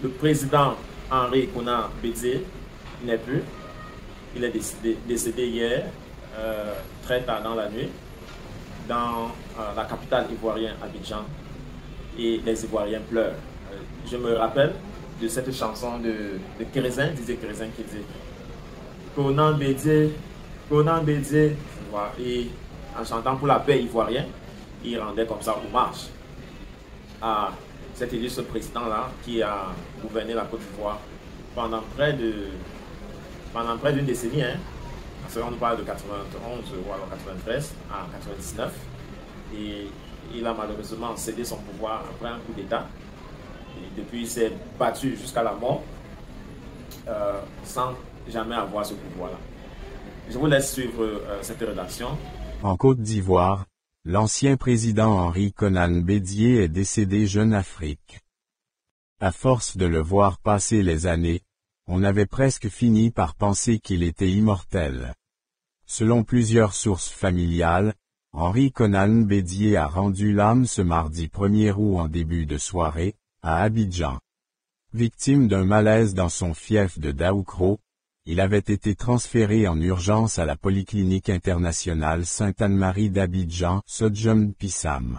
Le président Henri Konan Bédié n'est plus. Il est décédé hier, très tard dans la nuit, dans la capitale ivoirienne, Abidjan. Et les Ivoiriens pleurent. Je me rappelle de cette chanson de Kérésin, disait Kérésin qui disait Konan Bédié, Konan Bédié. Et en chantant pour la paix ivoirienne, il rendait comme ça hommage à cet illustre président-là qui a gouverné la Côte d'Ivoire pendant près d'une décennie. Parce qu'on parle de 91 ou alors 93 à 99. Et il a malheureusement cédé son pouvoir après un coup d'État. Et depuis, il s'est battu jusqu'à la mort sans jamais avoir ce pouvoir-là. Je vous laisse suivre cette rédaction. En Côte d'Ivoire, l'ancien président Henri Konan Bédié est décédé jeune Afrique. À force de le voir passer les années, on avait presque fini par penser qu'il était immortel. Selon plusieurs sources familiales, Henri Konan Bédié a rendu l'âme ce mardi 1er août en début de soirée, à Abidjan. Victime d'un malaise dans son fief de Daoukro, il avait été transféré en urgence à la Polyclinique internationale Sainte-Anne-Marie d'Abidjan, Sodjom Pissam.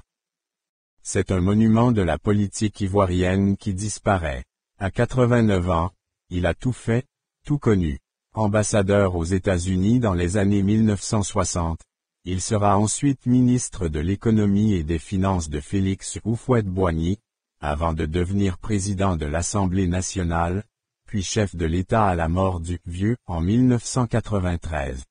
C'est un monument de la politique ivoirienne qui disparaît. À 89 ans, il a tout fait, tout connu. Ambassadeur aux États-Unis dans les années 1960, il sera ensuite ministre de l'économie et des finances de Félix Houphouët-Boigny, avant de devenir président de l'Assemblée nationale, puis chef de l'État à la mort du vieux en 1993.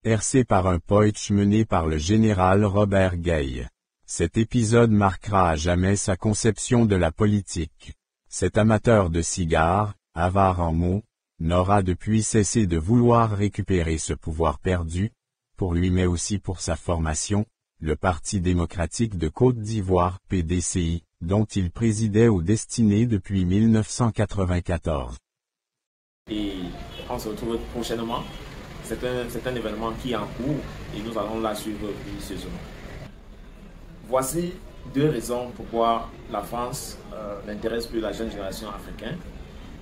Hercé par un putsch mené par le général Robert Gueye. Cet épisode marquera à jamais sa conception de la politique. Cet amateur de cigares, avare en mots, n'aura depuis cessé de vouloir récupérer ce pouvoir perdu, pour lui mais aussi pour sa formation, le Parti démocratique de Côte d'Ivoire, PDCI, dont il présidait aux destinées depuis 1994. Et on se retrouve prochainement. C'est un événement qui est en cours et nous allons la suivre minutieusement. Voici deux raisons pourquoi la France n'intéresse plus la jeune génération africaine.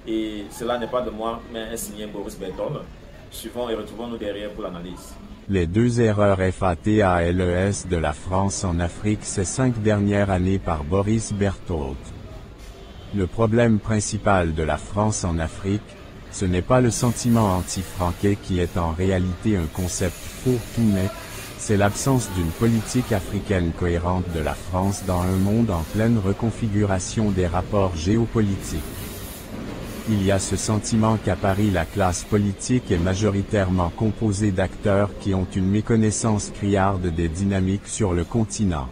Et cela n'est pas de moi, mais est signé Boris Berthold. Suivons et retrouvons-nous derrière pour l'analyse. Les deux erreurs FATALES de la France en Afrique ces 5 dernières années par Boris Berthold. Le problème principal de la France en Afrique, ce n'est pas le sentiment anti-franquais qui est en réalité un concept faux tout net, c'est l'absence d'une politique africaine cohérente de la France dans un monde en pleine reconfiguration des rapports géopolitiques. Il y a ce sentiment qu'à Paris la classe politique est majoritairement composée d'acteurs qui ont une méconnaissance criarde des dynamiques sur le continent.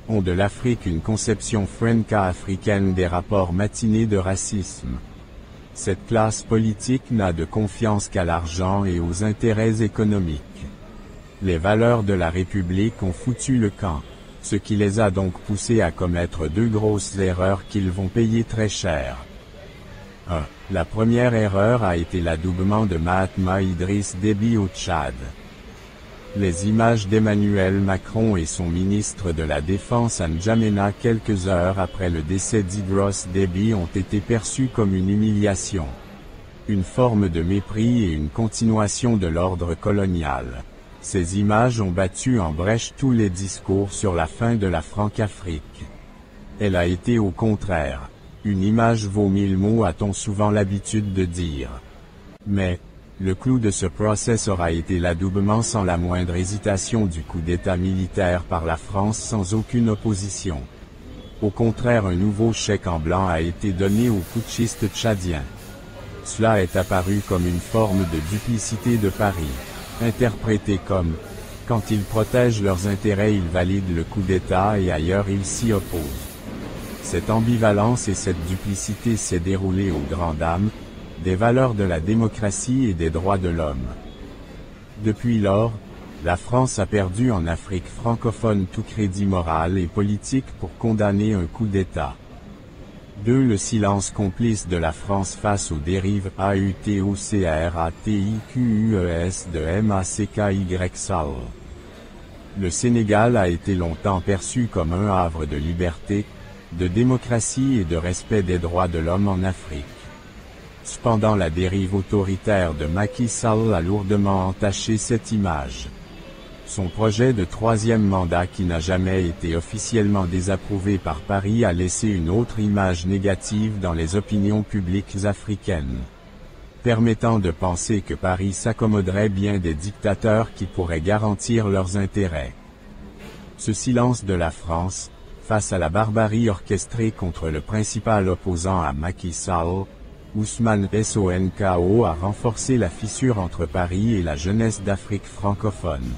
Ont de l'Afrique une conception franco-africaine des rapports matinés de racisme. Cette classe politique n'a de confiance qu'à l'argent et aux intérêts économiques. Les valeurs de la République ont foutu le camp, ce qui les a donc poussés à commettre deux grosses erreurs qu'ils vont payer très cher. 1. La première erreur a été l'adoubement de Mahatma Idriss Déby au Tchad. Les images d'Emmanuel Macron et son ministre de la Défense à N'Djamena quelques heures après le décès d'Idriss Déby ont été perçues comme une humiliation. Une forme de mépris et une continuation de l'ordre colonial. Ces images ont battu en brèche tous les discours sur la fin de la Franc-Afrique. Elle a été au contraire. Une image vaut 1000 mots a-t-on souvent l'habitude de dire. Mais, le clou de ce procès aura été l'adoubement sans la moindre hésitation du coup d'État militaire par la France sans aucune opposition. Au contraire, un nouveau chèque en blanc a été donné aux putschistes tchadiens. Cela est apparu comme une forme de duplicité de Paris, interprété comme « quand ils protègent leurs intérêts ils valident le coup d'État et ailleurs ils s'y opposent ». Cette ambivalence et cette duplicité s'est déroulée aux grandes dames, des valeurs de la démocratie et des droits de l'homme. Depuis lors, la France a perdu en Afrique francophone tout crédit moral et politique pour condamner un coup d'État. 2. Le silence complice de la France face aux dérives AUTOCRATIQUES de MACKY-SAL. Le Sénégal a été longtemps perçu comme un havre de liberté, de démocratie et de respect des droits de l'homme en Afrique. Cependant, la dérive autoritaire de Macky Sall a lourdement entaché cette image. Son projet de troisième mandat, qui n'a jamais été officiellement désapprouvé par Paris, a laissé une autre image négative dans les opinions publiques africaines, permettant de penser que Paris s'accommoderait bien des dictateurs qui pourraient garantir leurs intérêts. Ce silence de la France, face à la barbarie orchestrée contre le principal opposant à Macky Sall, Ousmane Sonko, a renforcé la fissure entre Paris et la jeunesse d'Afrique francophone.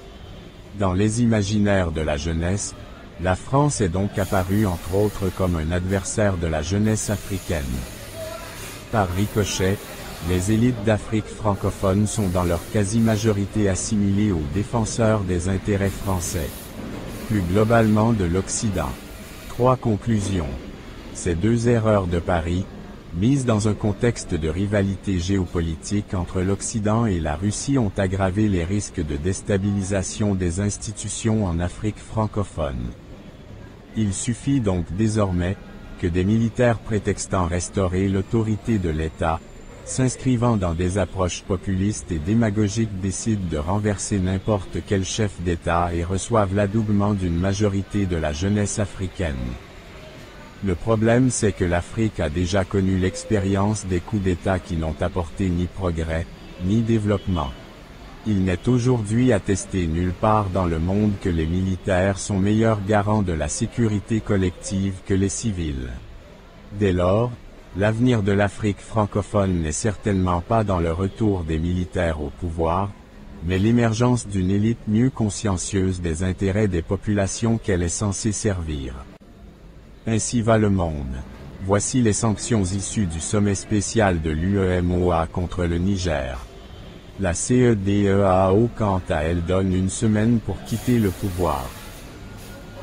Dans les imaginaires de la jeunesse, la France est donc apparue entre autres comme un adversaire de la jeunesse africaine. Par ricochet, les élites d'Afrique francophone sont dans leur quasi-majorité assimilées aux défenseurs des intérêts français, plus globalement de l'Occident. 3 conclusions. Ces 2 erreurs de Paris, mises dans un contexte de rivalité géopolitique entre l'Occident et la Russie, ont aggravé les risques de déstabilisation des institutions en Afrique francophone. Il suffit donc désormais que des militaires prétextant restaurer l'autorité de l'État, s'inscrivant dans des approches populistes et démagogiques, décident de renverser n'importe quel chef d'État et reçoivent l'adoubement d'une majorité de la jeunesse africaine. Le problème, c'est que l'Afrique a déjà connu l'expérience des coups d'État qui n'ont apporté ni progrès, ni développement. Il n'est aujourd'hui attesté nulle part dans le monde que les militaires sont meilleurs garants de la sécurité collective que les civils. Dès lors, l'avenir de l'Afrique francophone n'est certainement pas dans le retour des militaires au pouvoir, mais l'émergence d'une élite mieux consciencieuse des intérêts des populations qu'elle est censée servir. Ainsi va le monde. Voici les sanctions issues du sommet spécial de l'UEMOA contre le Niger. La CEDEAO, quant à elle, donne une semaine pour quitter le pouvoir.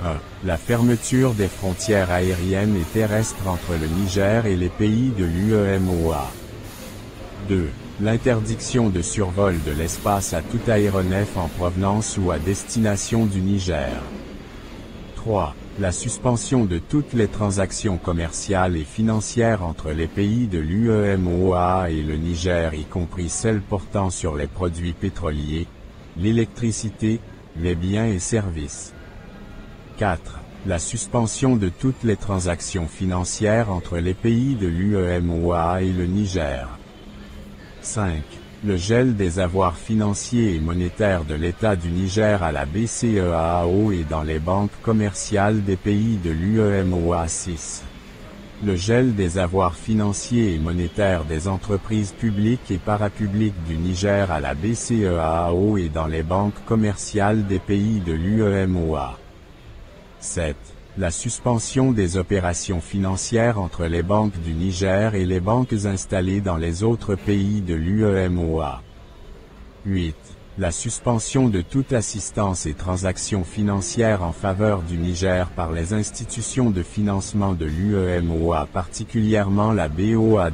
1. La fermeture des frontières aériennes et terrestres entre le Niger et les pays de l'UEMOA. 2. L'interdiction de survol de l'espace à tout aéronef en provenance ou à destination du Niger. 3. La suspension de toutes les transactions commerciales et financières entre les pays de l'UEMOA et le Niger, y compris celles portant sur les produits pétroliers, l'électricité, les biens et services. 4. La suspension de toutes les transactions financières entre les pays de l'UEMOA et le Niger. 5. Le gel des avoirs financiers et monétaires de l'État du Niger à la BCEAO et dans les banques commerciales des pays de l'UEMOA. 6. Le gel des avoirs financiers et monétaires des entreprises publiques et parapubliques du Niger à la BCEAO et dans les banques commerciales des pays de l'UEMOA. 7. La suspension des opérations financières entre les banques du Niger et les banques installées dans les autres pays de l'UEMOA. 8. La suspension de toute assistance et transactions financières en faveur du Niger par les institutions de financement de l'UEMOA, particulièrement la BOAD.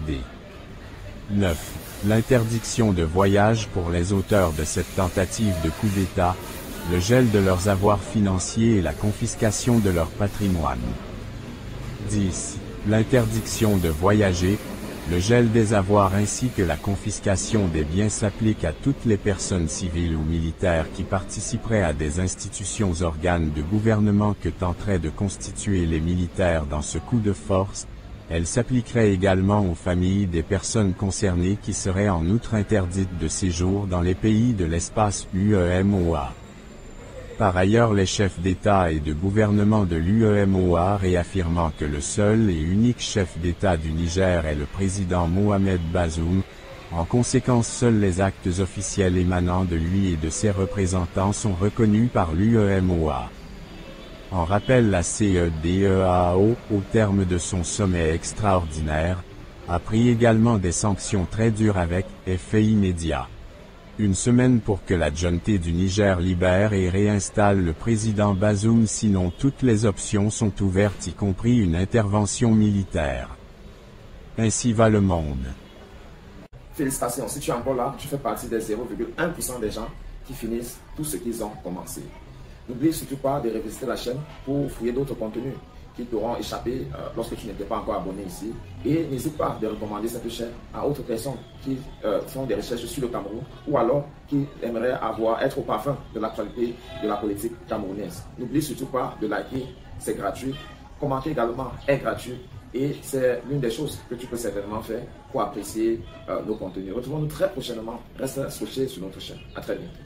9. L'interdiction de voyage pour les auteurs de cette tentative de coup d'État, le gel de leurs avoirs financiers et la confiscation de leur patrimoine. 10. L'interdiction de voyager, le gel des avoirs ainsi que la confiscation des biens s'applique à toutes les personnes civiles ou militaires qui participeraient à des institutions organes de gouvernement que tenteraient de constituer les militaires dans ce coup de force. Elle s'appliquerait également aux familles des personnes concernées qui seraient en outre interdites de séjour dans les pays de l'espace UEMOA. Par ailleurs, les chefs d'État et de gouvernement de l'UEMOA, réaffirmant que le seul et unique chef d'État du Niger est le président Mohamed Bazoum, en conséquence seuls les actes officiels émanant de lui et de ses représentants sont reconnus par l'UEMOA. En rappel, la CEDEAO, au terme de son sommet extraordinaire, a pris également des sanctions très dures avec effet immédiat. Une semaine pour que la junte du Niger libère et réinstalle le président Bazoum, sinon toutes les options sont ouvertes, y compris une intervention militaire. Ainsi va le monde. Félicitations, si tu es encore là, tu fais partie des 0,1% des gens qui finissent tout ce qu'ils ont commencé. N'oublie surtout pas de revisiter la chaîne pour fouiller d'autres contenus qui t'auront échappé lorsque tu n'étais pas encore abonné ici. Et n'hésite pas de recommander cette chaîne à d'autres personnes qui font des recherches sur le Cameroun ou alors qui aimeraient être au parfum de l'actualité de la politique camerounaise. N'oublie surtout pas de liker, c'est gratuit. Commenter également est gratuit. Et c'est l'une des choses que tu peux certainement faire pour apprécier nos contenus. Retrouvons-nous très prochainement. Reste scotché sur notre chaîne. À très bientôt.